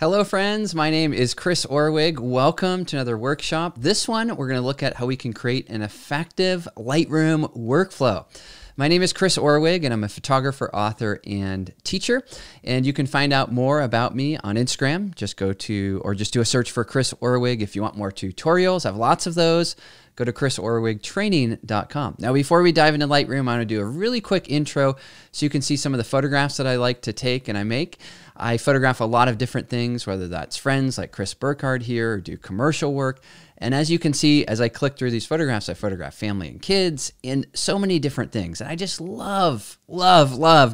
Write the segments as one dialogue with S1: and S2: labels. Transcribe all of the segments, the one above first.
S1: Hello friends, my name is Chris Orwig. Welcome to another workshop. This one, we're going to look at how we can create an effective Lightroom workflow. My name is Chris Orwig and I'm a photographer, author, and teacher. And you can find out more about me on Instagram. Just go to, or just do a search for Chris Orwig if you want more tutorials. I have lots of those. Go to chrisorwigtraining.com. Now, before we dive into Lightroom, I want to do a really quick intro so you can see some of the photographs that I like to take and I make. I photograph a lot of different things, whether that's friends like Chris Burkhardt here, or do commercial work. And as you can see, as I click through these photographs, I photograph family and kids and so many different things. And I just love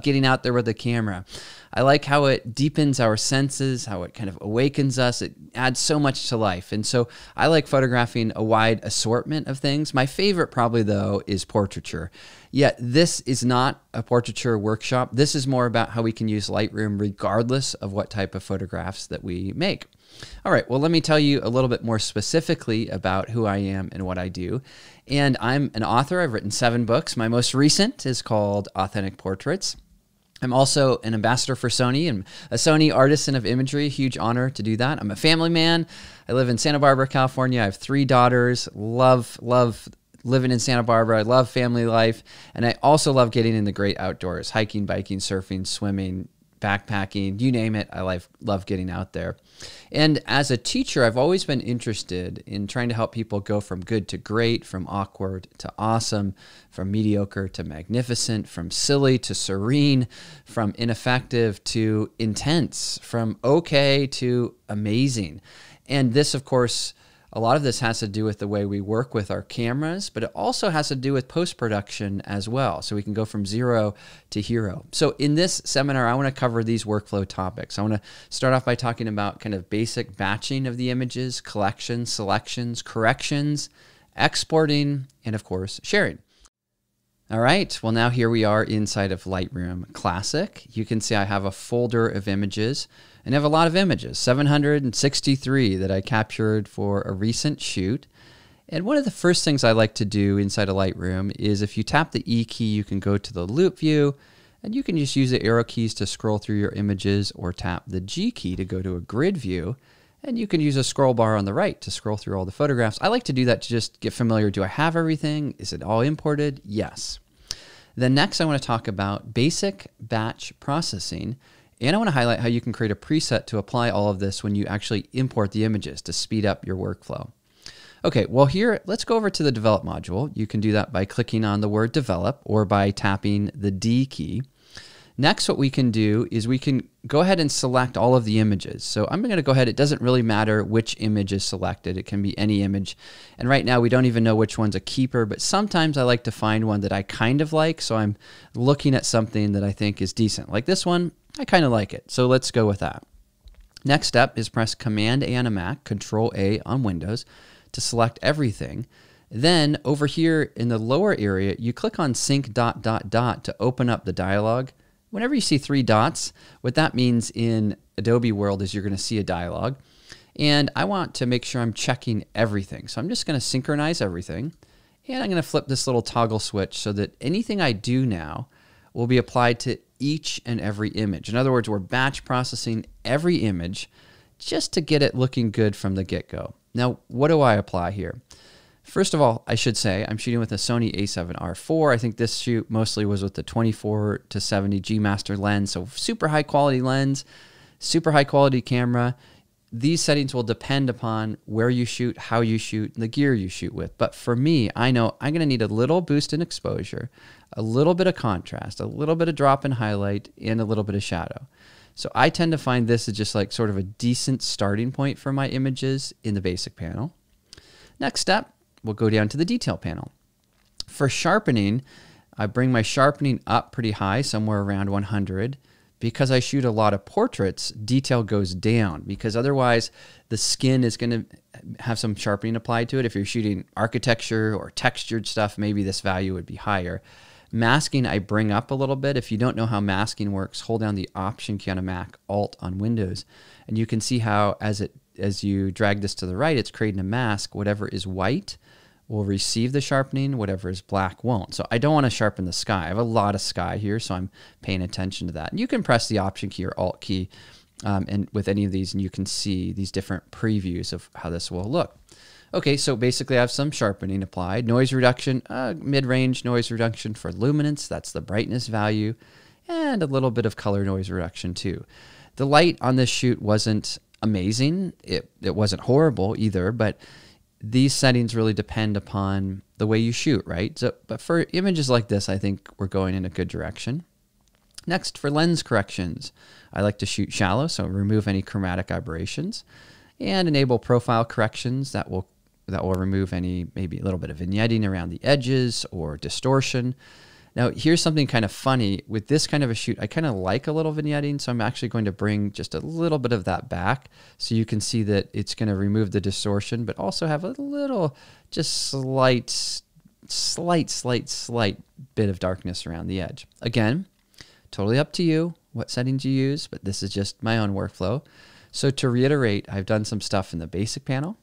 S1: getting out there with the camera. I like how it deepens our senses, how it kind of awakens us. It adds so much to life. And so I like photographing a wide assortment of things. My favorite probably though is portraiture. Yet this is not a portraiture workshop. This is more about how we can use Lightroom regardless of what type of photographs that we make. All right, well, let me tell you a little bit more specifically about who I am and what I do. And I'm an author. I've written 7 books. My most recent is called Authentic Portraits. I'm also an ambassador for Sony and a Sony artisan of imagery. Huge honor to do that. I'm a family man. I live in Santa Barbara, California. I have 3 daughters. Love living in Santa Barbara. I love family life. And I also love getting in the great outdoors, hiking, biking, surfing, swimming, backpacking, you name it. I love getting out there. And as a teacher, I've always been interested in trying to help people go from good to great, from awkward to awesome, from mediocre to magnificent, from silly to serene, from ineffective to intense, from okay to amazing. And this, of course, a lot of this has to do with the way we work with our cameras, but it also has to do with post-production as well. So we can go from 0 to hero. So in this seminar, I want to cover these workflow topics. I want to start off by talking about kind of basic batching of the images, collections, selections, corrections, exporting, and of course, sharing. All right, well now here we are inside of Lightroom Classic. You can see I have a folder of images and I have a lot of images, 763 that I captured for a recent shoot. And one of the first things I like to do inside of Lightroom is if you tap the E key, you can go to the loop view and you can just use the arrow keys to scroll through your images or tap the G key to go to a grid view. And you can use a scroll bar on the right to scroll through all the photographs. I like to do that to just get familiar. Do I have everything? Is it all imported? Yes. Then next I want to talk about basic batch processing. And I want to highlight how you can create a preset to apply all of this when you actually import the images to speed up your workflow. Okay, well here, let's go over to the develop module. You can do that by clicking on the word develop or by tapping the D key. Next, what we can do is we can go ahead and select all of the images. So I'm going to go ahead. It doesn't really matter which image is selected. It can be any image. And right now we don't even know which one's a keeper, but sometimes I like to find one that I kind of like. So I'm looking at something that I think is decent. Like this one, I kind of like it. So let's go with that. Next step is press Command A on a Mac, Control A on Windows to select everything. Then over here in the lower area, you click on Sync ... to open up the dialog. Whenever you see 3 dots, what that means in Adobe World is you're going to see a dialog. And I want to make sure I'm checking everything. So I'm just going to synchronize everything. And I'm going to flip this little toggle switch so that anything I do now will be applied to each and every image. In other words, we're batch processing every image just to get it looking good from the get-go. Now, what do I apply here? First of all, I should say I'm shooting with a Sony a7R IV. I think this shoot mostly was with the 24-70 G Master lens, so super high quality lens, super high quality camera. These settings will depend upon where you shoot, how you shoot, and the gear you shoot with. But for me, I know I'm going to need a little boost in exposure, a little bit of contrast, a little bit of drop in highlight, and a little bit of shadow. So I tend to find this is just like sort of a decent starting point for my images in the basic panel. Next step, we'll go down to the detail panel. For sharpening, I bring my sharpening up pretty high, somewhere around 100. Because I shoot a lot of portraits, detail goes down because otherwise the skin is going to have some sharpening applied to it. If you're shooting architecture or textured stuff, maybe this value would be higher. Masking, I bring up a little bit. If you don't know how masking works, hold down the Option key on a Mac, Alt on Windows, and you can see how as you drag this to the right, it's creating a mask. Whatever is white will receive the sharpening, whatever is black won't. So I don't want to sharpen the sky. I have a lot of sky here, so I'm paying attention to that. And you can press the Option key or Alt key and with any of these, and you can see these different previews of how this will look. Okay, so basically I have some sharpening applied. Noise reduction, mid-range noise reduction for luminance, that's the brightness value, and a little bit of color noise reduction too. The light on this shoot wasn't amazing. It wasn't horrible either, but these settings really depend upon the way you shoot, right? So, but for images like this, I think we're going in a good direction. Next, for lens corrections, I like to shoot shallow, so remove any chromatic aberrations, and enable profile corrections that will remove any, maybe a little bit of vignetting around the edges or distortion. Now, here's something kind of funny. With this kind of a shoot, I kind of like a little vignetting, so I'm actually going to bring just a little bit of that back so you can see that it's going to remove the distortion, but also have a little, just slight bit of darkness around the edge. Again, totally up to you what settings you use, but this is just my own workflow. So to reiterate, I've done some stuff in the basic panel.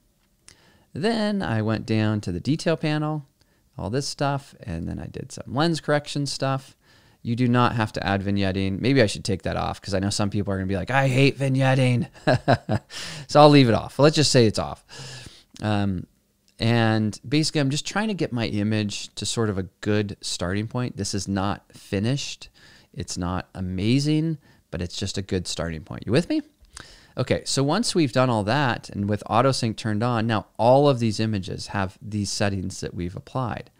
S1: Then I went down to the detail panel, all this stuff, and then I did some lens correction stuff. You do not have to add vignetting. Maybe I should take that off because I know some people are going to be like, I hate vignetting. So I'll leave it off. Let's just say it's off. And basically, I'm just trying to get my image to sort of a good starting point. This is not finished. It's not amazing, but it's just a good starting point. You with me? Okay, so once we've done all that and with AutoSync turned on, now all of these images have these settings that we've applied.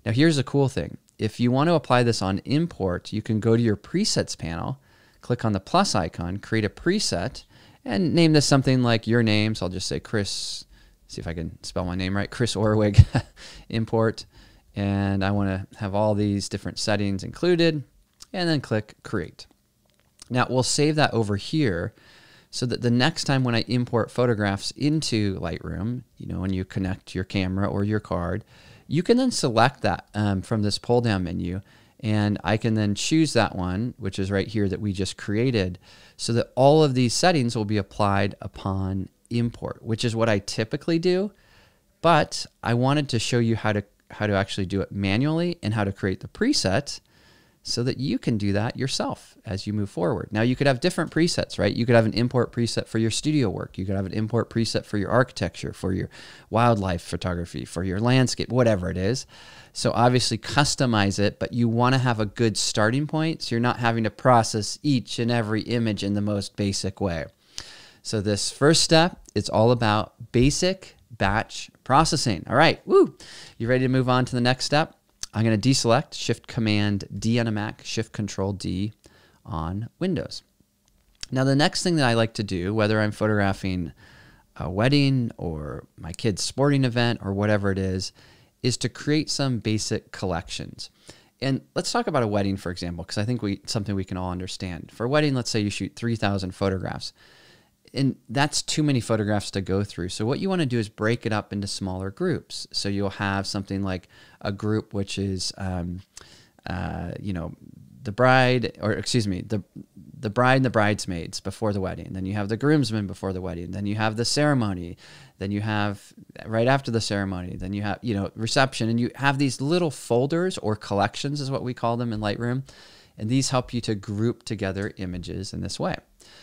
S1: Now here's the cool thing. If you want to apply this on import, you can go to your presets panel, click on the plus icon, create a preset, and name this something like your name. So I'll just say Chris, see if I can spell my name right, Chris Orwig, import. And I want to have all these different settings included, and then click create. Now we'll save that over here, so that the next time when I import photographs into Lightroom, you know, when you connect your camera or your card, you can then select that from this pull down menu, and I can then choose that one, which is right here that we just created, so that all of these settings will be applied upon import, which is what I typically do. But I wanted to show you how to actually do it manually and how to create the preset, so that you can do that yourself as you move forward. Now you could have different presets, right? You could have an import preset for your studio work. You could have an import preset for your architecture, for your wildlife photography, for your landscape, whatever it is. So obviously customize it, but you want to have a good starting point so you're not having to process each and every image in the most basic way. So this first step, it's all about basic batch processing. All right, woo! You ready to move on to the next step? I'm going to deselect, Shift-Command-D on a Mac, Shift-Control-D on Windows. Now the next thing that I like to do, whether I'm photographing a wedding or my kid's sporting event or whatever it is to create some basic collections. And let's talk about a wedding, for example, because I think something we can all understand. For a wedding, let's say you shoot 3,000 photographs. And that's too many photographs to go through. So what you want to do is break it up into smaller groups. So you'll have something like a group which is, you know, the bride, or excuse me, the bride and the bridesmaids before the wedding. Then you have the groomsmen before the wedding. Then you have the ceremony. Then you have right after the ceremony. Then you have, you know, reception. And you have these little folders or collections is what we call them in Lightroom. And these help you to group together images in this way.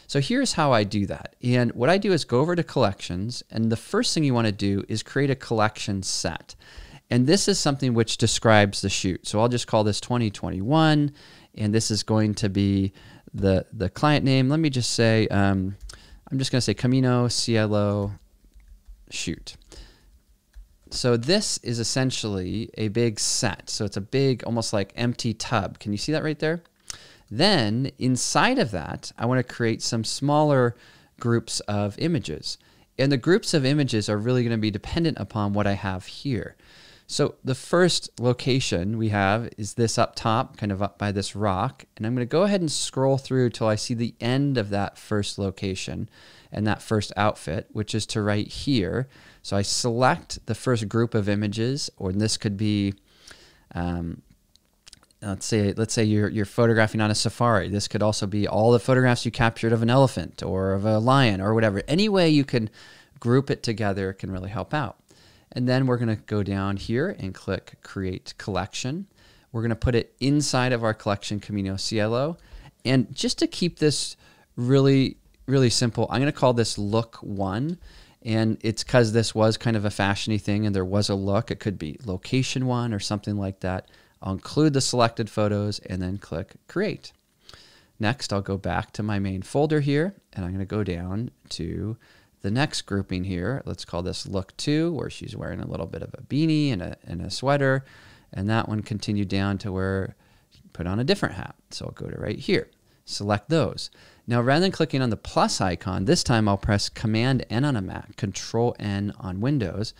S1: So here's how I do that. And what I do is go over to collections, and the first thing you want to do is create a collection set. And this is something which describes the shoot. So I'll just call this 2021, and this is going to be the client name. Let me just say, I'm just going to say Camino Cielo shoot. So this is essentially a big set. So it's a big, almost like empty tub. Can you see that right there? Then inside of that, I want to create some smaller groups of images. And the groups of images are really going to be dependent upon what I have here. So the first location we have is this up top, kind of up by this rock. And I'm going to go ahead and scroll through till I see the end of that first location and that first outfit, which is to right here. So I select the first group of images, or this could be, let's say you're photographing on a safari. This could also be all the photographs you captured of an elephant or of a lion or whatever. Any way you can group it together can really help out. And then we're going to go down here and click Create Collection. We're going to put it inside of our collection, Camino Cielo. And just to keep this really really simple. I'm going to call this look 1. And it's because this was kind of a fashiony thing and there was a look. It could be location 1 or something like that. I'll include the selected photos and then click create. Next, I'll go back to my main folder here and I'm going to go down to the next grouping here. Let's call this look 2, where she's wearing a little bit of a beanie and a sweater. And that one continued down to where she put on a different hat. So I'll go to right here, select those. Now, rather than clicking on the plus icon, this time I'll press Command N on a Mac, Control N on Windows,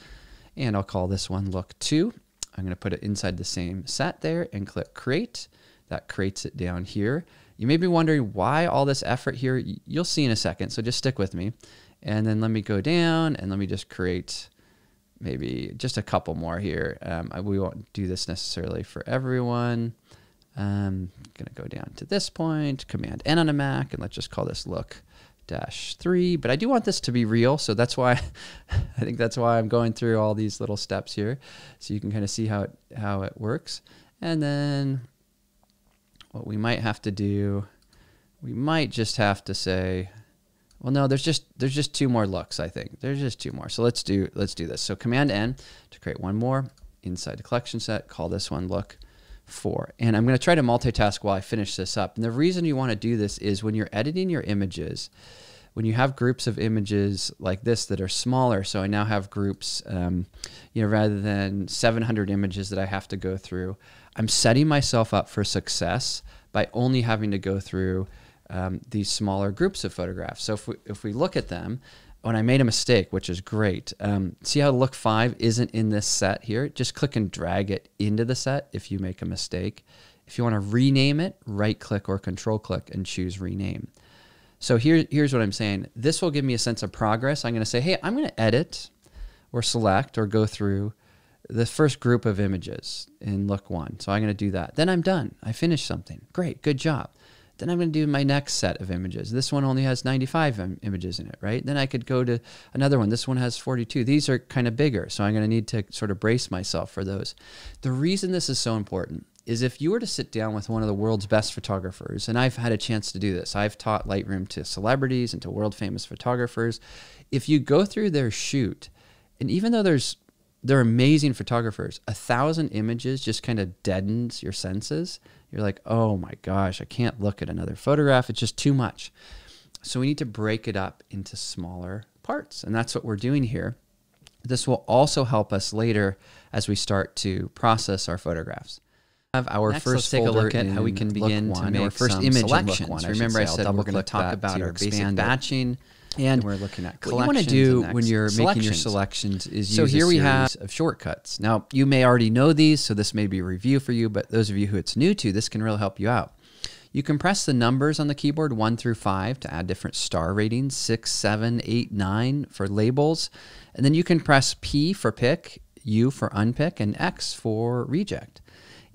S1: and I'll call this one Look 2. I'm going to put it inside the same set there and click Create. That creates it down here. You may be wondering why all this effort here. You'll see in a second, so just stick with me. And then let me go down and let me just create maybe just a couple more here. We won't do this necessarily for everyone. I'm going to go down to this point, Command N on a Mac, and let's just call this look-3. But I do want this to be real, so that's why I think that's why I'm going through all these little steps here, so you can kind of see how it works. And then what we might have to do, we might just have to say, well, no, there's just 2 more looks. I think there's just 2 more. So let's do this. So Command N to create one more inside the collection set. Call this one Look 4. And I'm going to try to multitask while I finish this up. And the reason you want to do this is when you're editing your images, when you have groups of images like this that are smaller. So I now have groups, rather than 700 images that I have to go through, I'm setting myself up for success by only having to go through these smaller groups of photographs. So if we look at them, when I made a mistake, which is great, see how Look 5 isn't in this set here? Just click and drag it into the set if you make a mistake. If you want to rename it, right-click or control-click and choose Rename. So here's what I'm saying. This will give me a sense of progress. I'm going to say, hey, I'm going to edit or select or go through the first group of images in Look 1. So I'm going to do that. Then I'm done. I finished something. Great, good job. Then I'm going to do my next set of images. This one only has 95 images in it, right? Then I could go to another one. This one has 42. These are kind of bigger, so I'm going to need to sort of brace myself for those. The reason this is so important is if you were to sit down with one of the world's best photographers, and I've had a chance to do this. I've taught Lightroom to celebrities and to world famous photographers. If you go through their shoot, and even though they're amazing photographers, 1,000 images just kind of deadens your senses. You're like, oh my gosh, I can't look at another photograph. It's just too much. So we need to break it up into smaller parts. And that's what we're doing here. This will also help us later as we start to process our photographs. Have our
S2: Next,
S1: first
S2: let's take a look at how we can begin to make
S1: our first
S2: some
S1: image
S2: selections.
S1: in Look 1.
S2: Remember I said
S1: we're going to talk about our basic batching. And
S2: we're looking at
S1: what you want to do when you're making your selections is use a series of shortcuts. Now, you may already know these, so this may be a review for you, but those of you who it's new to, this can really help you out. You can press the numbers on the keyboard 1 through 5 to add different star ratings, 6, 7, 8, 9 for labels. And then you can press P for pick, U for unpick, and X for reject.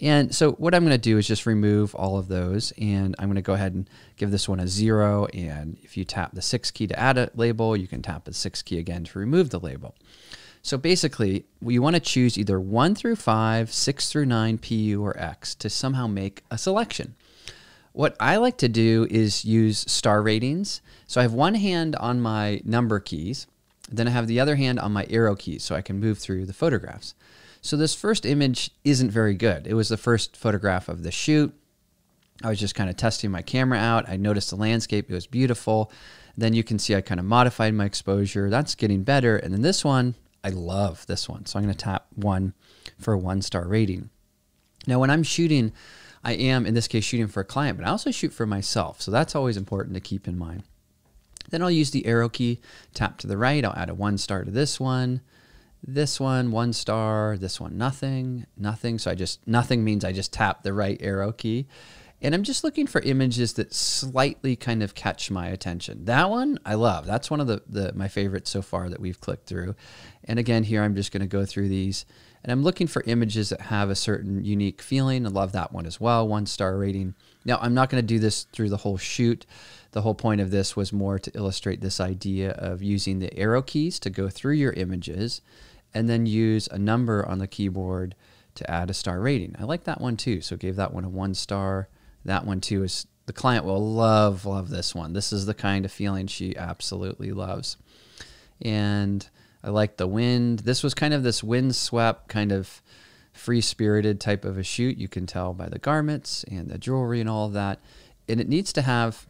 S1: And so what I'm going to do is just remove all of those, and I'm going to go ahead and give this one a 0, and if you tap the 6 key to add a label, you can tap the 6 key again to remove the label. So basically, you want to choose either 1 through 5, 6 through 9, PU, or X to somehow make a selection. What I like to do is use star ratings. So I have one hand on my number keys, then I have the other hand on my arrow keys so I can move through the photographs. So this first image isn't very good. It was the first photograph of the shoot. I was just kind of testing my camera out. I noticed the landscape. It was beautiful. Then you can see I kind of modified my exposure. That's getting better. And then this one, I love this one. So I'm going to tap 1 for a 1-star rating. Now when I'm shooting, I am, in this case, shooting for a client, but I also shoot for myself. So that's always important to keep in mind. Then I'll use the arrow key, tap to the right. I'll add a 1-star to this one. This one, 1 star, this one, nothing. So nothing means I just tap the right arrow key. And I'm just looking for images that slightly kind of catch my attention. That one I love. That's one of my favorites so far that we've clicked through. And again, here I'm just going to go through these. And I'm looking for images that have a certain unique feeling. I love that one as well, 1-star rating. Now, I'm not going to do this through the whole shoot. The whole point of this was more to illustrate this idea of using the arrow keys to go through your images and then use a number on the keyboard to add a star rating. I like that one too, so gave that one a 1 star. That one too is The client will love this one. This is the kind of feeling she absolutely loves. And I like the wind. This was kind of this windswept, kind of free-spirited type of a shoot. You can tell by the garments and the jewelry and all of that. And it needs to have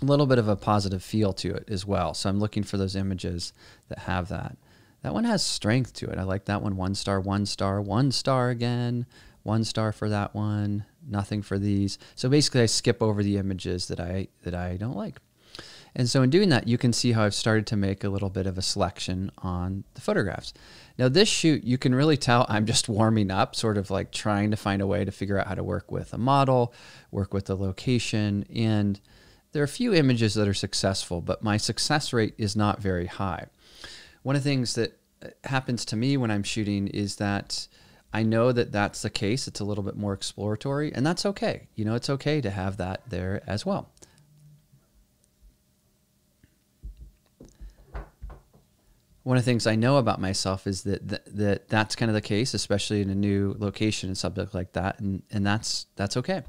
S1: a little bit of a positive feel to it as well. So I'm looking for those images that have that. That one has strength to it. I like that one. 1 star, 1 star, 1 star again. 1 star for that one. Nothing for these. So basically I skip over the images that I don't like. And so in doing that, you can see how I've started to make a little bit of a selection on the photographs. Now this shoot, you can really tell I'm just warming up, sort of like trying to find a way to figure out how to work with a model, work with the location. And there are a few images that are successful, but my success rate is not very high. One of the things that happens to me when I'm shooting is that I know that that's the case. It's a little bit more exploratory, and that's okay. You know, it's okay to have that there as well. One of the things I know about myself is that that's kind of the case, especially in a new location and subject like that, and that's okay.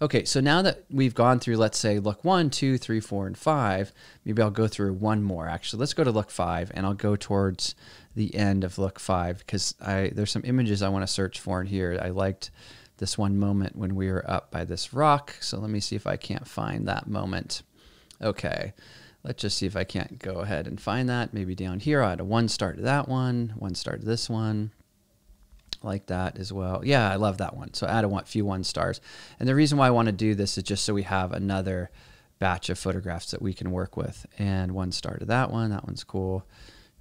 S1: Okay, so now that we've gone through, let's say, look 1, 2, 3, 4, and 5, maybe I'll go through one more. Actually, let's go to look 5, and I'll go towards the end of look 5 because there's some images I want to search for in here. I liked this one moment when we were up by this rock, so let me see if I can't find that moment. Okay, let's just see if I can't go ahead and find that. Maybe down here, I'll add a 1 star to that one, 1 star to this one. Like that as well. Yeah, I love that one. So add a few 1 stars. And the reason why I want to do this is just so we have another batch of photographs that we can work with. And 1 star to that one. That one's cool.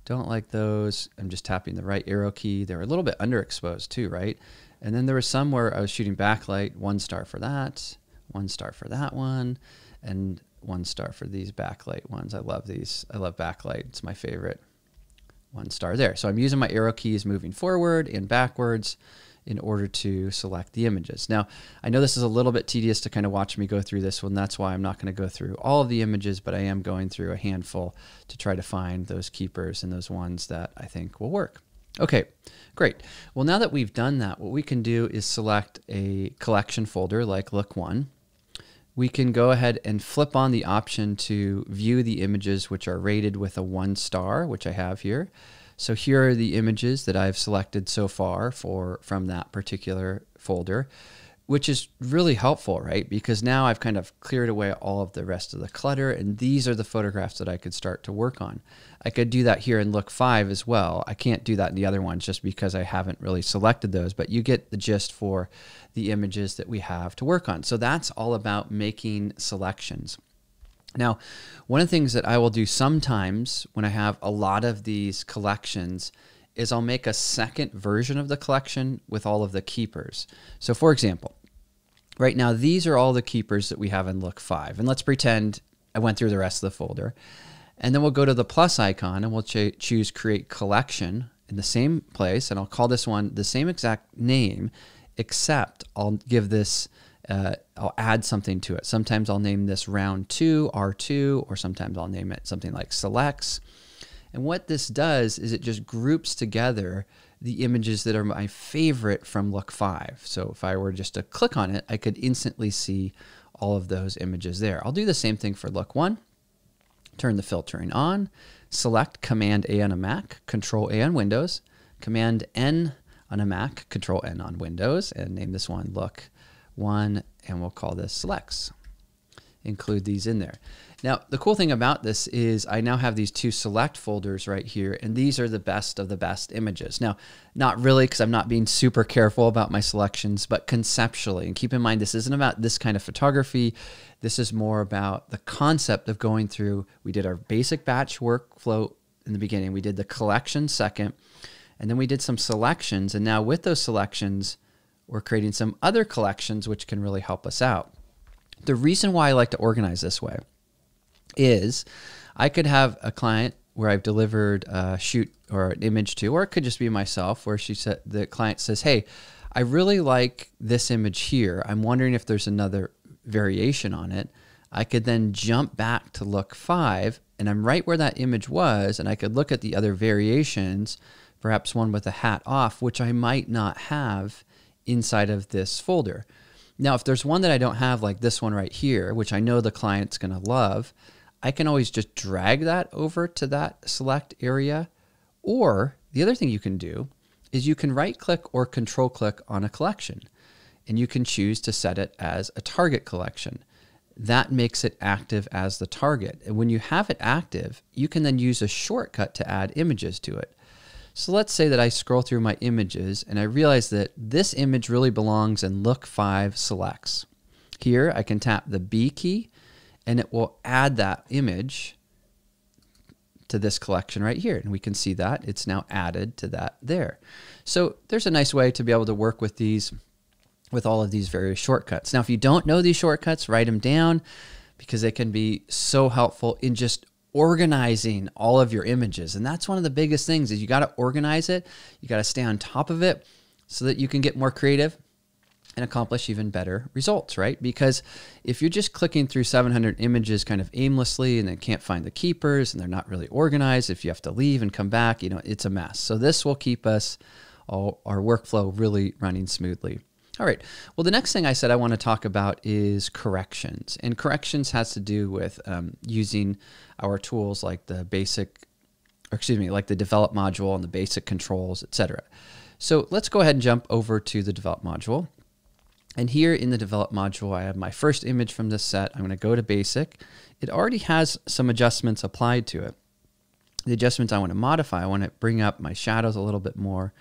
S1: Don't like those. I'm just tapping the right arrow key. They're a little bit underexposed too, right? And then there was some where I was shooting backlight. 1 star for that. 1 star for that one. And 1 star for these backlight ones. I love these. I love backlight. It's my favorite. 1 star there. So I'm using my arrow keys moving forward and backwards in order to select the images. Now, I know this is a little bit tedious to kind of watch me go through this one. That's why I'm not going to go through all of the images, but I am going through a handful to try to find those keepers and those ones that I think will work. Okay, great. Well, now that we've done that, what we can do is select a collection folder like Look 1. We can go ahead and flip on the option to view the images which are rated with a 1 star, which I have here. So here are the images that I've selected so far from that particular folder, which is really helpful, right? Because now I've kind of cleared away all of the rest of the clutter, and these are the photographs that I could start to work on. I could do that here in Look 5 as well. I can't do that in the other ones just because I haven't really selected those, but you get the gist for the images that we have to work on. So that's all about making selections. Now, one of the things that I will do sometimes when I have a lot of these collections is I'll make a second version of the collection with all of the keepers. So for example, right now, these are all the keepers that we have in Look 5. And let's pretend I went through the rest of the folder. And then we'll go to the plus icon and we'll choose Create Collection in the same place. And I'll call this one the same exact name, except I'll give this, I'll add something to it. Sometimes I'll name this Round 2, R2, or sometimes I'll name it something like Selects. And what this does is it just groups together the images that are my favorite from Look 5. So if I were just to click on it, I could instantly see all of those images there. I'll do the same thing for Look 1. Turn the filtering on, select Command A on a Mac, Control A on Windows, Command N on a Mac, Control N on Windows, and name this one Look 1, and we'll call this Selects. Include these in there. Now, the cool thing about this is I now have these 2 select folders right here, and these are the best of the best images. Now, not really because I'm not being super careful about my selections, but conceptually, and keep in mind this isn't about this kind of photography. This is more about the concept of going through. We did our basic batch workflow in the beginning. We did the collection second, and then we did some selections, and now with those selections, we're creating some other collections which can really help us out. The reason why I like to organize this way is I could have a client where I've delivered a shoot or an image to, or it could just be myself, where the client says, hey, I really like this image here. I'm wondering if there's another variation on it. I could then jump back to Look 5, and I'm right where that image was, and I could look at the other variations, perhaps one with a hat off, which I might not have inside of this folder. Now, if there's one that I don't have, like this one right here, which I know the client's going to love, I can always just drag that over to that select area. Or the other thing you can do is you can right click or control click on a collection, and you can choose to set it as a target collection. That makes it active as the target. And when you have it active, you can then use a shortcut to add images to it. So let's say that I scroll through my images and I realize that this image really belongs in Look 5 Selects. Here I can tap the B key and it will add that image to this collection right here. And we can see that it's now added to that there. So there's a nice way to be able to work with these, with all of these various shortcuts. Now, if you don't know these shortcuts, write them down because they can be so helpful in just organizing all of your images. And that's one of the biggest things is you got to organize it. You got to stay on top of it so that you can get more creative and accomplish even better results, right? Because if you're just clicking through 700 images kind of aimlessly and then can't find the keepers and they're not really organized, if you have to leave and come back, you know, it's a mess. So this will keep us, our workflow really running smoothly. All right. Well, the next thing I said I want to talk about is corrections. And corrections has to do with using our tools like the like the develop module and the basic controls, etc. So let's go ahead and jump over to the develop module. And here in the develop module, I have my first image from this set. I'm going to go to basic. It already has some adjustments applied to it. The adjustments I want to modify, I want to bring up my shadows a little bit more,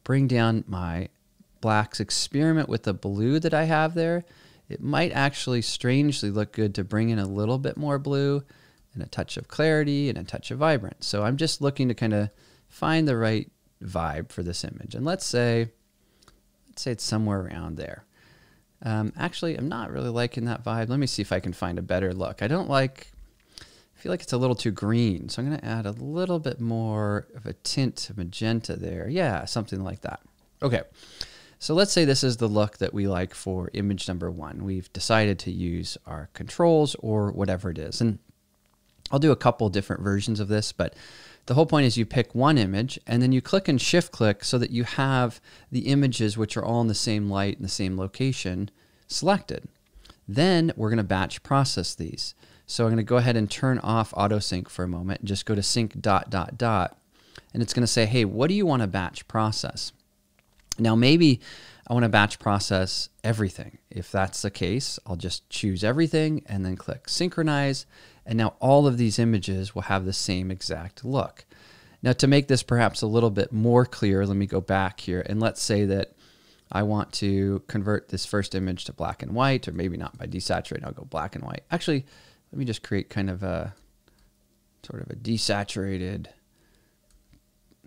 S1: bring down my blacks, experiment with the blue that I have there. It might actually strangely look good to bring in a little bit more blue and a touch of clarity and a touch of vibrance. So I'm just looking to kind of find the right vibe for this image. And let's say it's somewhere around there. Actually, I'm not really liking that vibe. Let me see if I can find a better look. I feel like it's a little too green. So I'm going to add a little bit more of a tint of magenta there. Yeah, something like that. Okay. So let's say this is the look that we like for image number 1. We've decided to use our controls or whatever it is. And I'll do a couple different versions of this, but the whole point is you pick one image and then you click and shift click so that you have the images which are all in the same light in the same location selected. Then we're going to batch process these. So I'm going to go ahead and turn off auto sync for a moment and just go to sync ... And it's going to say, hey, what do you want to batch process? Now, maybe I want to batch process everything. If that's the case, I'll just choose everything and then click synchronize. And now all of these images will have the same exact look. Now, to make this perhaps a little bit more clear, let me go back here. And let's say that I want to convert this first image to black and white, or maybe not by desaturating, I'll go black and white. Actually, let me just create kind of a sort of a desaturated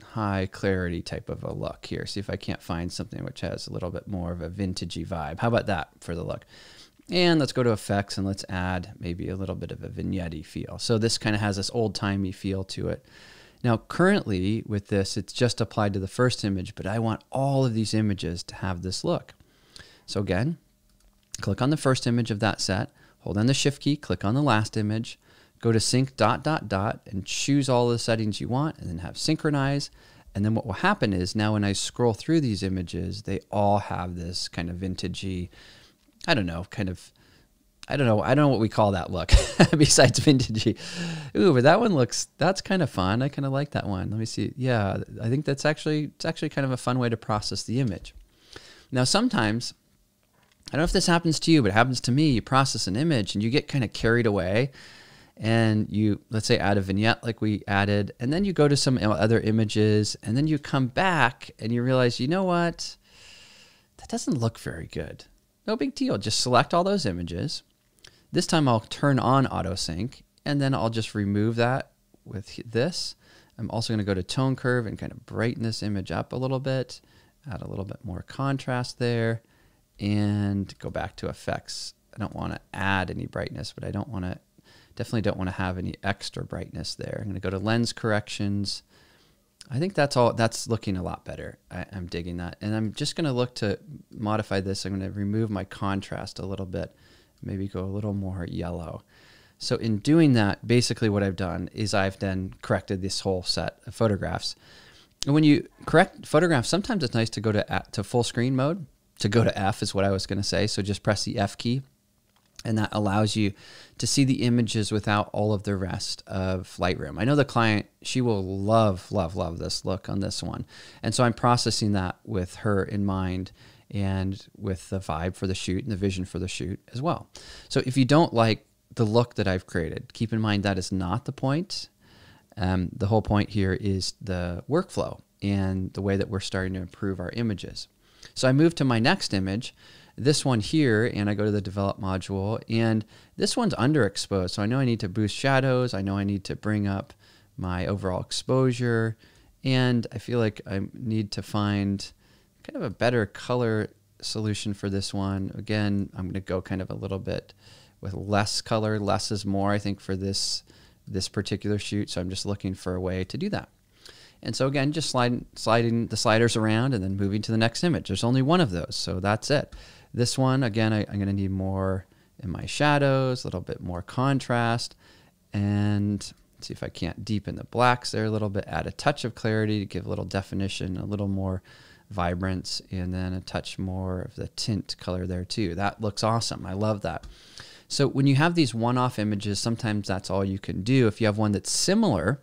S1: high clarity type of a look here. See if I can't find something which has a little bit more of a vintagey vibe. How about that for the look? And let's go to effects and let's add maybe a little bit of a vignette feel. So this kind of has this old-timey feel to it. Now currently with this, it's just applied to the first image, but I want all of these images to have this look. So again, click on the first image of that set, hold down the shift key, click on the last image, go to sync ... and choose all the settings you want and then have synchronize. And then what will happen is now when I scroll through these images, they all have this kind of vintagey, I don't know what we call that look besides vintagey. Ooh, but that one that's kind of fun. I kind of like that one. Let me see. Yeah, I think it's actually kind of a fun way to process the image. Now, sometimes, I don't know if this happens to you, but it happens to me. You process an image and you get kind of carried away and you, let's say, add a vignette like we added, and then you go to some other images and then you come back and you realize, you know what? That doesn't look very good. No big deal. Just select all those images. This time I'll turn on auto sync and then I'll just remove that with this. I'm also going to go to tone curve and kind of brighten this image up a little bit, add a little bit more contrast there, and go back to effects. I don't want to add any brightness, but I definitely don't want to have any extra brightness there. I'm going to go to lens corrections. I think that's looking a lot better. I'm digging that. And I'm just going to look to modify this. I'm going to remove my contrast a little bit, maybe go a little more yellow. So in doing that, basically what I've done is I've then corrected this whole set of photographs. And when you correct photographs, sometimes it's nice to go to full screen mode to go to F is what I was going to say. So just press the F key, and that allows you to see the images without all of the rest of Lightroom. I know the client, she will love, love, love this look on this one. And so I'm processing that with her in mind and with the vibe for the shoot and the vision for the shoot as well. So if you don't like the look that I've created, keep in mind that is not the point. The whole point here is the workflow and the way that we're starting to improve our images. So I move to my next image, this one here, and I go to the develop module, and this one's underexposed. So I know I need to boost shadows. I know I need to bring up my overall exposure, and I feel like I need to find kind of a better color solution for this one. Again, I'm going to go kind of a little bit with less color. Less is more, I think, for this particular shoot. So I'm just looking for a way to do that. And so again, just sliding the sliders around and then moving to the next image. There's only one of those, so that's it. This one, again, I'm going to need more in my shadows, a little bit more contrast, and see if I can't deepen the blacks there a little bit, add a touch of clarity to give a little definition, a little more vibrance, and then a touch more of the tint color there too. That looks awesome. I love that. So when you have these one-off images, sometimes that's all you can do. If you have one that's similar,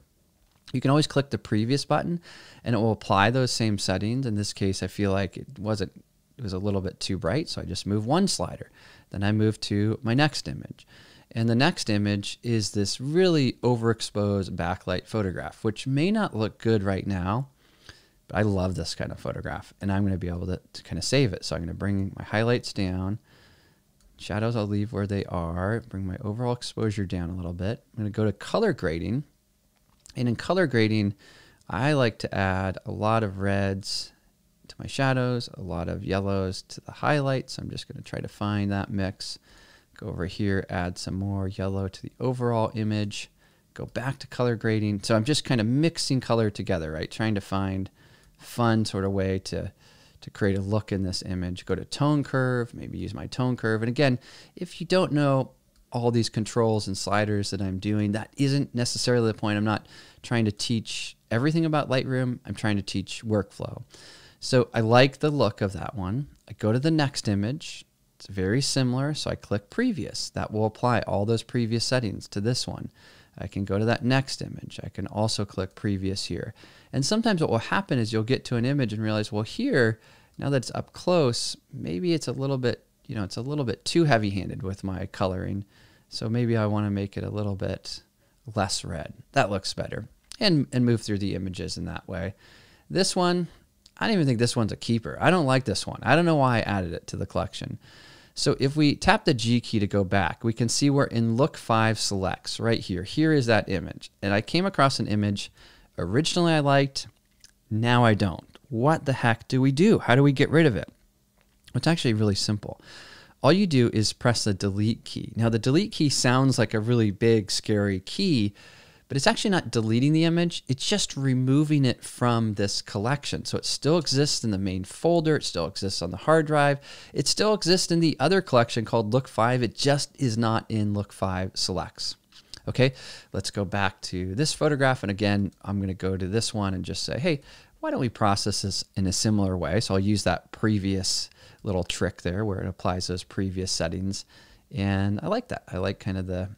S1: you can always click the previous button and it will apply those same settings. In this case, I feel like it was a little bit too bright, so I just move one slider. Then I move to my next image. And the next image is this really overexposed backlight photograph, which may not look good right now, but I love this kind of photograph, and I'm going to be able to kind of save it. So I'm going to bring my highlights down. Shadows I'll leave where they are. Bring my overall exposure down a little bit. I'm going to go to color grading. And in color grading, I like to add a lot of reds to my shadows, a lot of yellows to the highlights. I'm just going to try to find that mix. Go over here, add some more yellow to the overall image. Go back to color grading. So I'm just kind of mixing color together, right? Trying to find fun sort of way to create a look in this image. Go to tone curve, maybe use my tone curve. And again, if you don't know all these controls and sliders that I'm doing, that isn't necessarily the point. I'm not trying to teach everything about Lightroom. I'm trying to teach workflow. So I like the look of that one. I go to the next image. It's very similar. So I click previous. That will apply all those previous settings to this one. I can go to that next image. I can also click previous here. And sometimes what will happen is you'll get to an image and realize, well, here, now that it's up close, maybe it's a little bit, it's a little bit too heavy-handed with my coloring. So maybe I want to make it a little bit less red. That looks better. And move through the images in that way. This one, I don't even think this one's a keeper. I don't like this one. I don't know why I added it to the collection. So if we tap the G key to go back, we can see we're in Look 5 Selects right here. Here is that image. And I came across an image originally I liked, now I don't. What the heck do we do? How do we get rid of it? It's actually really simple. All you do is press the delete key. Now the delete key sounds like a really big, scary key, but it's actually not deleting the image. It's just removing it from this collection. So it still exists in the main folder. It still exists on the hard drive. It still exists in the other collection called Look 5. It just is not in Look 5 Selects. Okay, let's go back to this photograph. And again, I'm going to go to this one and just say, hey, why don't we process this in a similar way? So I'll use that previous little trick there where it applies those previous settings. And I like that. I like kind of the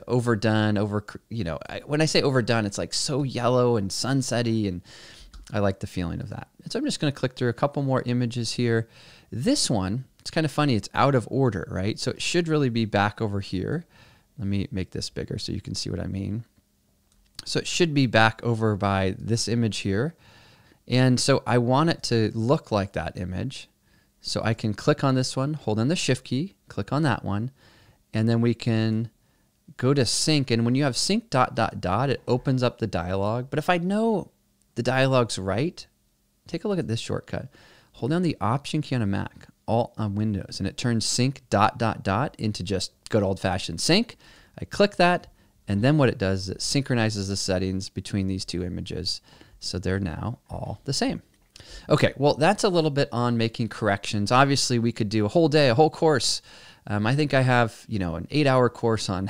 S1: overdone, when I say overdone, it's like so yellow and sunsetty, and I like the feeling of that. And so I'm just going to click through a couple more images here. This one, it's kind of funny. It's out of order, right? So it should really be back over here. Let me make this bigger so you can see what I mean. So it should be back over by this image here. And so I want it to look like that image. So I can click on this one, hold in the Shift key, click on that one, and then we can go to sync. And when you have sync ... it opens up the dialog. But if I know the dialog's right, take a look at this shortcut. Hold down the Option key on a Mac, Alt on Windows, and it turns sync ... into just good old-fashioned sync. I click that, and then what it does is it synchronizes the settings between these two images. So they're now all the same. Okay, well, that's a little bit on making corrections. Obviously, we could do a whole day, a whole course. I think I have, an 8-hour course on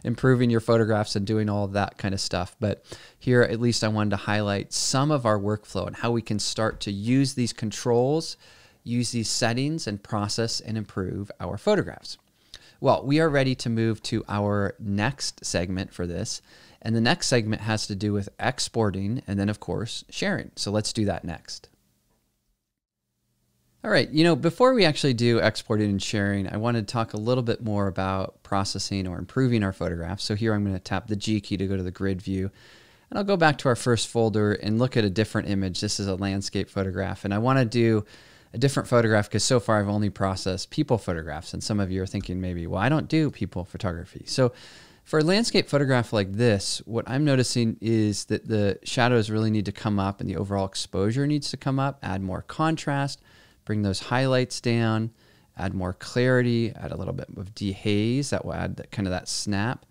S1: improving your photographs and doing all of that kind of stuff. But here, at least I wanted to highlight some of our workflow and how we can start to use these controls use these settings and process and improve our photographs. Well, we are ready to move to our next segment for this. And the next segment has to do with exporting and then, of course, sharing. So let's do that next. All right, before we actually do exporting and sharing, I want to talk a little bit more about processing or improving our photographs. So here I'm going to tap the G key to go to the grid view. And I'll go back to our first folder and look at a different image. This is a landscape photograph. And I want to do a different photograph because so far I've only processed people photographs. And some of you are thinking maybe, well, I don't do people photography. So for a landscape photograph like this, what I'm noticing is that the shadows really need to come up and the overall exposure needs to come up, add more contrast, bring those highlights down, add more clarity, add a little bit of dehaze. That will add kind of that snap.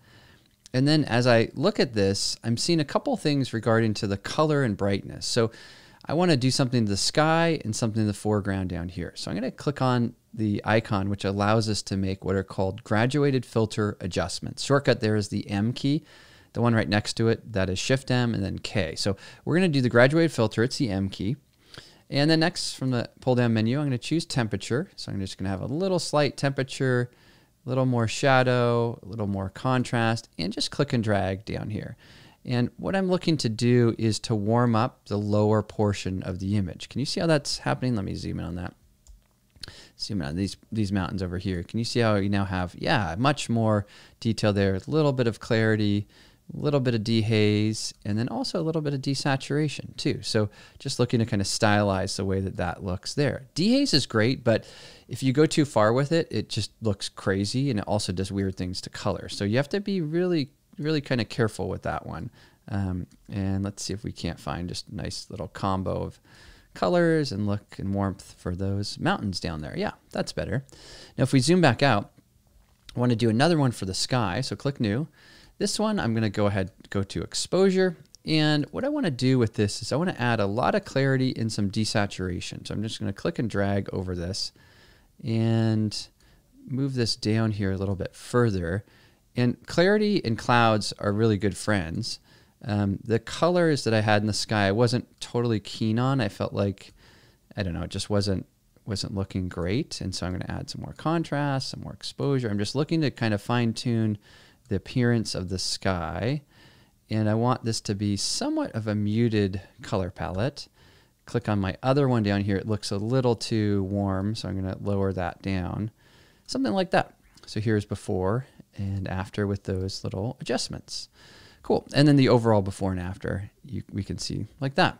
S1: And then as I look at this, I'm seeing a couple things regarding to the color and brightness. So I want to do something to the sky and something in the foreground down here. So I'm going to click on the icon, which allows us to make what are called graduated filter adjustments. Shortcut there is the M key. The one right next to it, that is Shift M and then K. So we're going to do the graduated filter. It's the M key. And then next from the pull down menu, I'm going to choose temperature. So I'm just going to have a little slight temperature, a little more shadow, a little more contrast, and just click and drag down here. And what I'm looking to do is to warm up the lower portion of the image. Can you see how that's happening? Let me zoom in on that. Zoom in on these mountains over here. Can you see how you now have, much more detail there, a little bit of clarity, a little bit of dehaze, and then also a little bit of desaturation too. So just looking to kind of stylize the way that that looks there. Dehaze is great, but if you go too far with it, it just looks crazy and it also does weird things to color. So you have to be really kind of careful with that one. And let's see if we can't find just a nice little combo of colors and look and warmth for those mountains down there. Yeah, that's better. Now if we zoom back out, I want to do another one for the sky. So click new. This one, I'm going to go to exposure. And what I want to do with this is I want to add a lot of clarity and some desaturation. So I'm just going to click and drag over this and move this down here a little bit further. And clarity and clouds are really good friends. The colors that I had in the sky, I wasn't totally keen on. I felt like, I don't know, it just wasn't looking great. And so I'm going to add some more contrast, some more exposure. I'm just looking to kind of fine tune the appearance of the sky. And I want this to be somewhat of a muted color palette. Click on my other one down here. It looks a little too warm, so I'm going to lower that down. Something like that. So here's before and after with those little adjustments. Cool. And then the overall before and after we can see like that.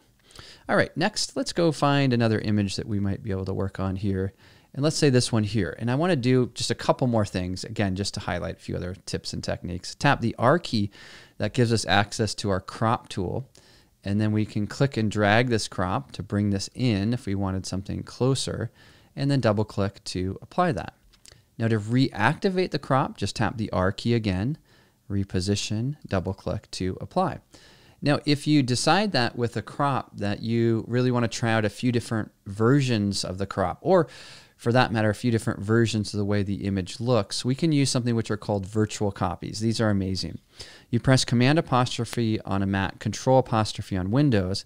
S1: All right, next let's go find another image that we might be able to work on here. And let's say this one here. And I want to do just a couple more things, again, just to highlight a few other tips and techniques. Tap the R key. That gives us access to our crop tool. And then we can click and drag this crop to bring this in if we wanted something closer. And then double click to apply that. Now to reactivate the crop, just tap the R key again, reposition, double click to apply. Now, if you decide that with a crop that you really want to try out a few different versions of the crop, or for that matter, a few different versions of the way the image looks, we can use something which are called virtual copies. These are amazing. You press Command apostrophe on a Mac, Control apostrophe on Windows,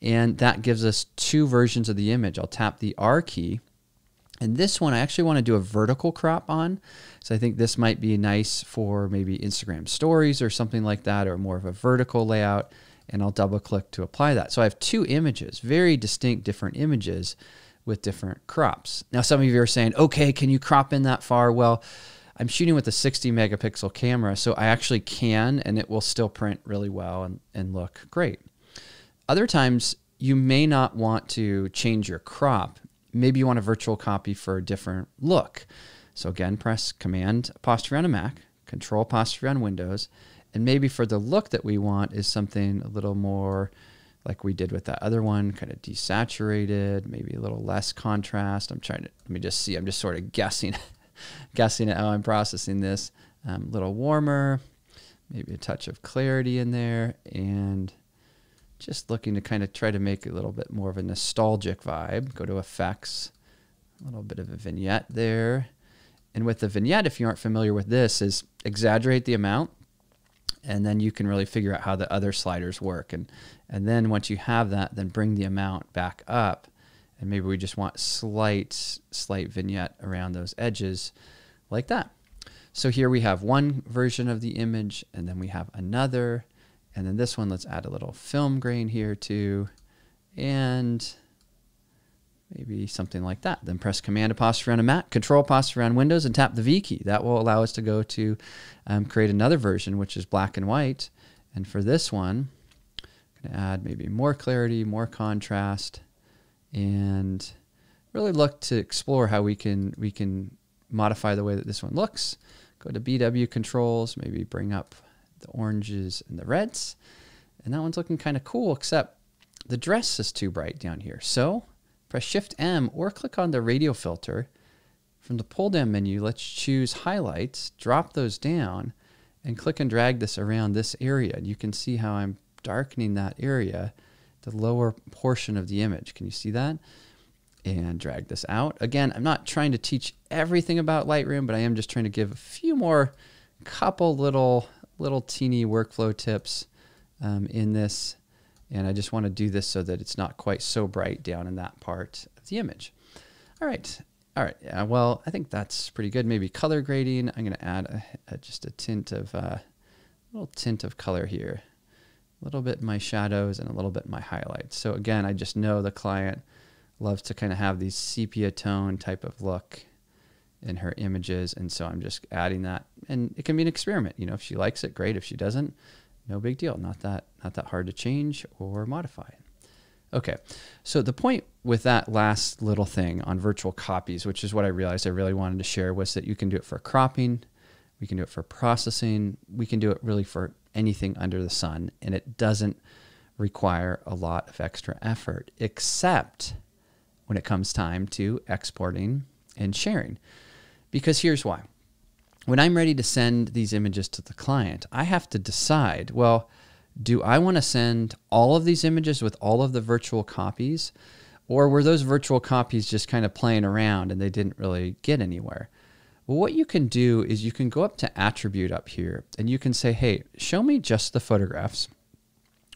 S1: and that gives us two versions of the image. I'll tap the R key. And this one, I actually want to do a vertical crop on. So I think this might be nice for maybe Instagram stories or something like that, or more of a vertical layout. And I'll double click to apply that. So I have two images, very distinct different images with different crops. Now, some of you are saying, okay, can you crop in that far? Well, I'm shooting with a 60 megapixel camera, so I actually can, and it will still print really well and look great. Other times, you may not want to change your crop. Maybe you want a virtual copy for a different look. So again, press Command apostrophe on a Mac, Control apostrophe on Windows, and maybe for the look that we want is something a little more like we did with that other one, kind of desaturated, maybe a little less contrast. Let me just see, I'm just sort of guessing at how I'm processing this. A little warmer, maybe a touch of clarity in there, and just looking to kind of try to make a little bit more of a nostalgic vibe. Go to Effects, a little bit of a vignette there. And with the vignette, if you aren't familiar with this, is exaggerate the amount, and then you can really figure out how the other sliders work. And then once you have that, then bring the amount back up And maybe we just want slight vignette around those edges like that. So here we have one version of the image, and then we have another. And then this one, let's add a little film grain here too. And maybe something like that. Then press Command apostrophe on a Mac, Control apostrophe on Windows, and tap the V key. That will allow us to go to create another version, which is black and white. And for this one, I'm going to add maybe more clarity, more contrast, and really look to explore how we can modify the way that this one looks. Go to BW controls, maybe bring up the oranges and the reds. And that one's looking kind of cool, except the dress is too bright down here. So press Shift M or click on the radio filter. From the pull down menu, let's choose highlights, drop those down, and click and drag this around this area. And you can see how I'm darkening that area, the lower portion of the image. Can you see that? And drag this out. Again, I'm not trying to teach everything about Lightroom, but I am just trying to give a few more, couple little teeny workflow tips in this. And I just want to do this so that it's not quite so bright down in that part of the image. All right. Yeah, well, I think that's pretty good. Maybe color grading. I'm going to add just a little tint of color here. A little bit in my shadows and a little bit in my highlights. So again, I just know the client loves to kind of have these sepia tone type of look in her images. And so I'm just adding that. And it can be an experiment. You know, if she likes it, great. If she doesn't, no big deal. Not that hard to change or modify. Okay, so the point with that last little thing on virtual copies, which is what I realized I really wanted to share, was that you can do it for cropping, we can do it for processing, we can do it really for anything under the sun, and it doesn't require a lot of extra effort, except when it comes time to exporting and sharing. Because here's why. When I'm ready to send these images to the client, I have to decide, well, do I want to send all of these images with all of the virtual copies, or were those virtual copies just kind of playing around and they didn't really get anywhere? Well, what you can do is you can go up to attribute up here and you can say, hey, show me just the photographs,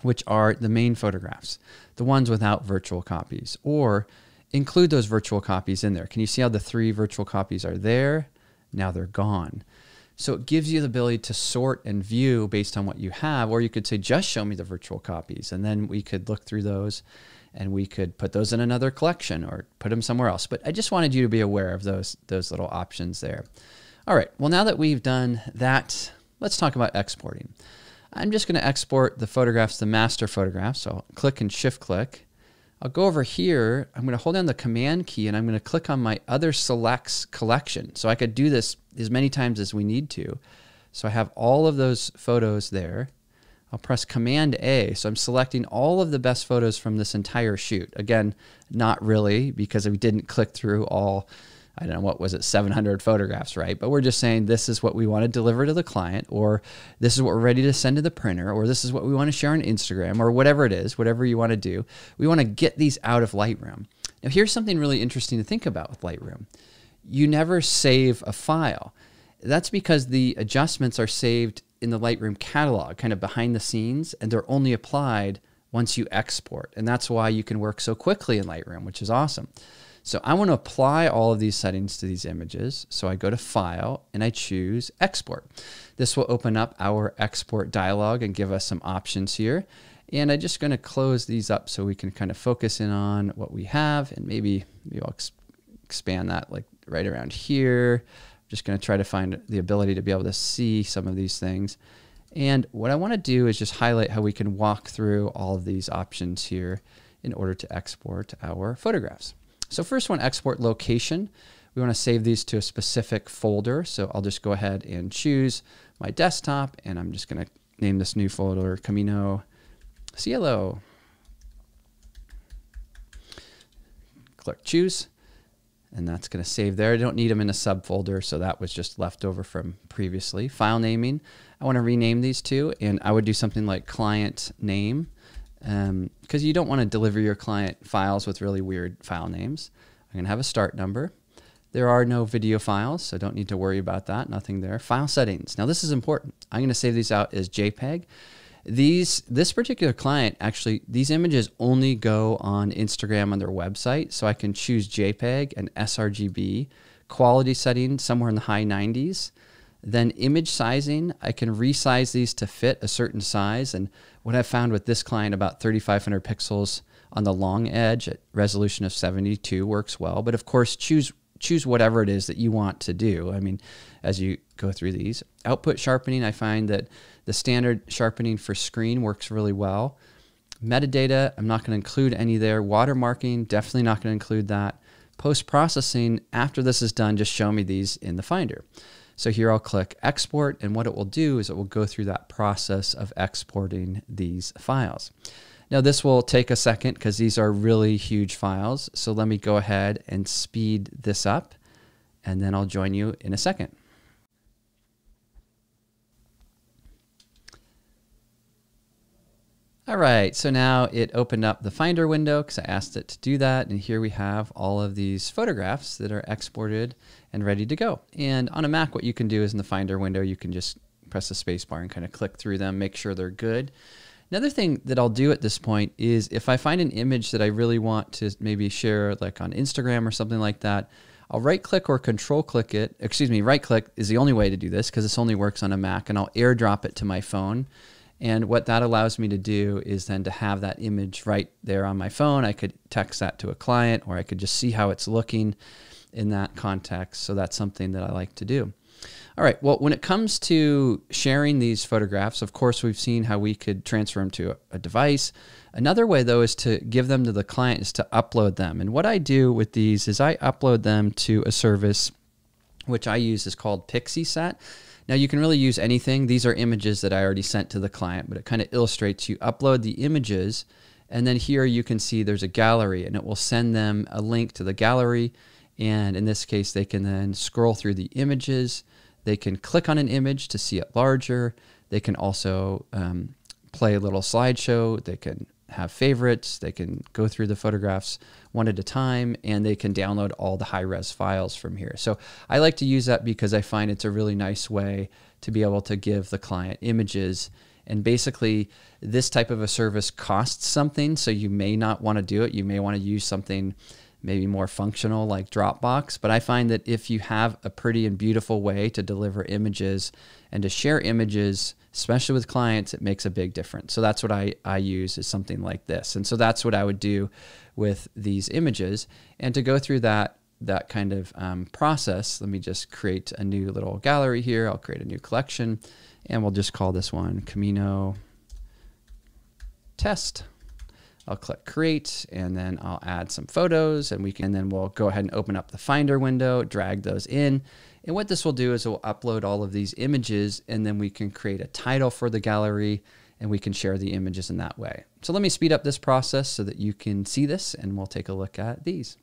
S1: which are the main photographs, the ones without virtual copies, or include those virtual copies in there. Can you see how the 3 virtual copies are there? Now they're gone. So it gives you the ability to sort and view based on what you have, or you could say, just show me the virtual copies. And then we could look through those and we could put those in another collection or put them somewhere else. But I just wanted you to be aware of those little options there. All right, well, now that we've done that, let's talk about exporting. I'm just gonna export the photographs, the master photographs. So I'll click and shift click. I'll go over here, I'm gonna hold down the command key and I'm gonna click on my other selects collection. So I could do this as many times as we need to. So I have all of those photos there. I'll press Command A. So I'm selecting all of the best photos from this entire shoot. Again, not really, because we didn't click through all, I don't know, what was it, 700 photographs, right? But we're just saying this is what we want to deliver to the client, or this is what we're ready to send to the printer, or this is what we want to share on Instagram, or whatever it is, whatever you want to do. We want to get these out of Lightroom. Now, here's something really interesting to think about with Lightroom. You never save a file. That's because the adjustments are saved in the Lightroom catalog, kind of behind the scenes, and they're only applied once you export. And that's why you can work so quickly in Lightroom, which is awesome. So I want to apply all of these settings to these images. So I go to File and I choose Export. This will open up our export dialog and give us some options here. And I'm just going to close these up so we can kind of focus in on what we have, and maybe I'll expand that like right around here. I'm just going to try to find the ability to be able to see some of these things. And what I want to do is just highlight how we can walk through all of these options here in order to export our photographs. So first one, export location. We want to save these to a specific folder. So I'll just go ahead and choose my desktop, and I'm just going to name this new folder Camino Cielo. Click choose, and that's going to save there. I don't need them in a subfolder, so that was just left over from previously. File naming. I want to rename these two, and I would do something like client name, because you don't want to deliver your client files with really weird file names. I'm going to have a start number. There are no video files, so don't need to worry about that. Nothing there. File settings. Now this is important. I'm going to save these out as JPEG. This particular client, actually, these images only go on Instagram on their website. So I can choose JPEG and sRGB, quality setting somewhere in the high 90s. Then image sizing, I can resize these to fit a certain size. And what I've found with this client, about 3,500 pixels on the long edge at resolution of 72 works well. But of course, choose whatever it is that you want to do. I mean, as you go through these. Output sharpening, I find that the standard sharpening for screen works really well. Metadata, I'm not going to include any there. Watermarking, definitely not going to include that. Post-processing, after this is done, just show me these in the Finder. So here I'll click export, and what it will do is it will go through that process of exporting these files. Now this will take a second because these are really huge files. So let me go ahead and speed this up, and then I'll join you in a second. All right, so now it opened up the Finder window because I asked it to do that. And here we have all of these photographs that are exported and ready to go. And on a Mac, what you can do is in the Finder window, you can just press the space bar and kind of click through them, make sure they're good. Another thing that I'll do at this point is if I find an image that I really want to maybe share like on Instagram or something like that, I'll right click or control click it. Excuse me, right click is the only way to do this because this only works on a Mac, and I'll airdrop it to my phone. And what that allows me to do is then to have that image right there on my phone. I could text that to a client, or I could just see how it's looking in that context. So that's something that I like to do. All right, well, when it comes to sharing these photographs, of course, we've seen how we could transfer them to a device. Another way, though, is to give them to the client, is to upload them. And what I do with these is I upload them to a service, which I use is called PixieSet. Now, you can really use anything. These are images that I already sent to the client, but it kind of illustrates you upload the images, and then here you can see there's a gallery, and it will send them a link to the gallery. And in this case, they can then scroll through the images. They can click on an image to see it larger. They can also play a little slideshow. They can have favorites. They can go through the photographs one at a time, and they can download all the high-res files from here. So I like to use that because I find it's a really nice way to be able to give the client images. And basically, this type of a service costs something, so you may not want to do it. You may want to use something maybe more functional like Dropbox. But I find that if you have a pretty and beautiful way to deliver images and to share images, especially with clients, it makes a big difference. So that's what I use, is something like this. And so that's what I would do with these images. And to go through that kind of process, let me just create a new little gallery here. I'll create a new collection, and we'll just call this one Camino Test. I'll click create, and then I'll add some photos, and then we'll go ahead and open up the Finder window, drag those in. And what this will do is it will upload all of these images, and then we can create a title for the gallery, and we can share the images in that way. So let me speed up this process so that you can see this, and we'll take a look at these.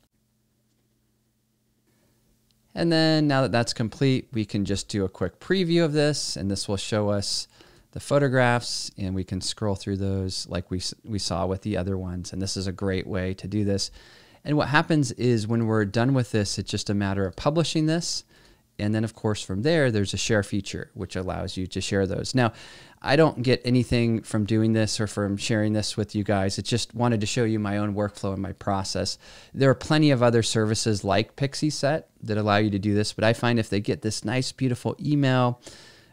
S1: And then now that that's complete, we can just do a quick preview of this, and this will show us the photographs, and we can scroll through those like we saw with the other ones. And this is a great way to do this. And what happens is when we're done with this, it's just a matter of publishing this. And then, of course, from there, there's a share feature, which allows you to share those. Now, I don't get anything from doing this or from sharing this with you guys. It just wanted to show you my own workflow and my process. There are plenty of other services like PixieSet that allow you to do this, but I find if they get this nice, beautiful email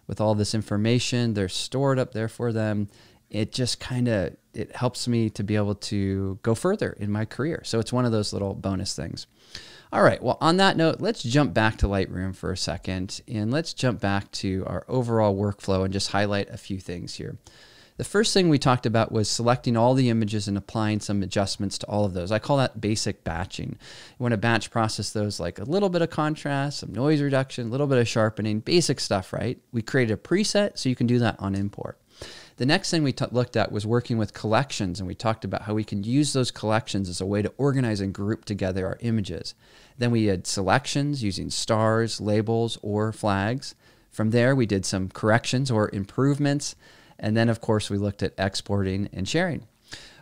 S1: with all this information, they're stored up there for them. It just it helps me to be able to go further in my career. So it's one of those little bonus things. All right, well, on that note, let's jump back to Lightroom for a second, and let's jump back to our overall workflow and just highlight a few things here. The first thing we talked about was selecting all the images and applying some adjustments to all of those. I call that basic batching. You want to batch process those, like a little bit of contrast, some noise reduction, a little bit of sharpening, basic stuff, right? We created a preset so you can do that on import. The next thing we looked at was working with collections, and we talked about how we can use those collections as a way to organize and group together our images. Then we had selections using stars, labels, or flags. From there, we did some corrections or improvements. And then, of course, we looked at exporting and sharing.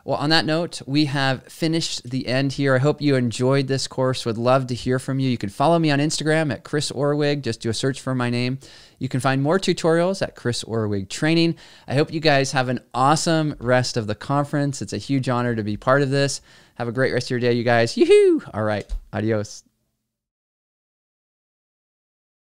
S1: Well, on that note, we have finished the end here. I hope you enjoyed this course. Would love to hear from you. You can follow me on Instagram at Chris Orwig. Just do a search for my name. You can find more tutorials at Chris Orwig Training. I hope you guys have an awesome rest of the conference. It's a huge honor to be part of this. Have a great rest of your day, you guys. Yoo-hoo! All right. Adios.